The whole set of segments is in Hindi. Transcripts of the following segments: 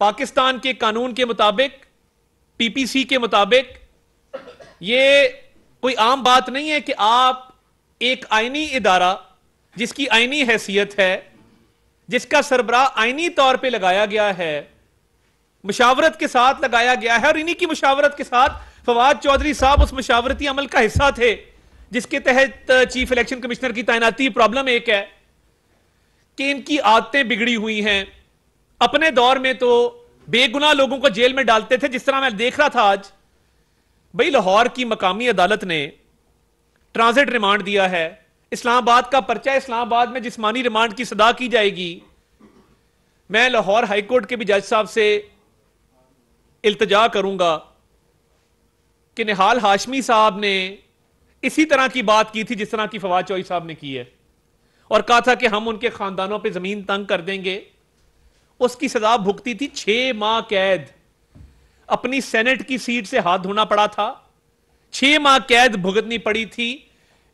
पाकिस्तान के कानून के मुताबिक, पीपीसी के मुताबिक, यह कोई आम बात नहीं है कि आप एक आईनी इदारा जिसकी आईनी हैसियत है, जिसका सरबराह आईनी तौर पे लगाया गया है, मुशावरत के साथ लगाया गया है, और इन्हीं की मुशावरत के साथ फवाद चौधरी साहब उस मुशावरती अमल का हिस्सा थे जिसके तहत चीफ इलेक्शन कमिश्नर की तैनाती। प्रॉब्लम एक है कि इनकी आदतें बिगड़ी हुई हैं। अपने दौर में तो बेगुनाह लोगों को जेल में डालते थे, जिस तरह मैं देख रहा था आज, भाई लाहौर की मकामी अदालत ने ट्रांजिट रिमांड दिया है, इस्लामाबाद का पर्चा, इस्लामाबाद में जिस्मानी रिमांड की सदा की जाएगी। मैं लाहौर हाईकोर्ट के भी जज साहब से इल्तजा करूंगा कि निहाल हाशमी साहब ने इसी तरह की बात की थी जिस तरह की फवाद चौधरी साहब ने की है, और कहा था कि हम उनके खानदानों पे जमीन तंग कर देंगे। उसकी सजा भुगती थी 6 माह कैद। अपनी सेनेट की सीट से हाथ धोना पड़ा था, 6 माह कैद भुगतनी पड़ी थी।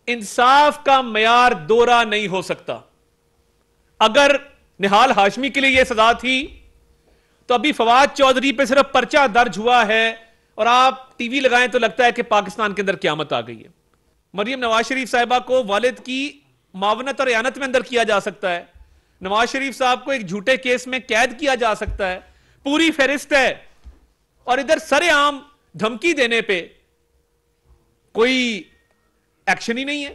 इंसाफ का मयार दोहरा नहीं हो सकता। अगर निहाल हाशमी के लिए यह सजा थी तो अभी फवाद चौधरी पे सिर्फ पर्चा दर्ज हुआ है और आप टीवी लगाएं तो लगता है कि पाकिस्तान के अंदर क्यामत आ गई है। मरियम नवाज शरीफ साहिबा को वालिद की मावनत और यानत में अंदर किया जा सकता है। नवाज शरीफ साहब को एक झूठे केस में कैद किया जा सकता है। पूरी फहरिस्त है, और इधर सरेआम धमकी देने पे कोई एक्शन ही नहीं है।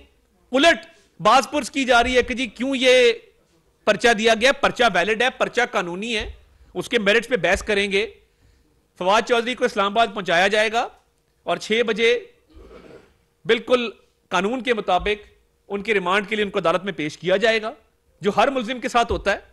उलट बाजपुर्स की जा रही है कि जी क्यों ये पर्चा दिया गया। पर्चा वैलिड है, पर्चा कानूनी है, उसके मेरिट्स पे बहस करेंगे। फवाद चौधरी को इस्लामाबाद पहुंचाया जाएगा और 6 बजे बिल्कुल कानून के मुताबिक उनके रिमांड के लिए उनको अदालत में पेश किया जाएगा, जो हर मुल्जिम के साथ होता है।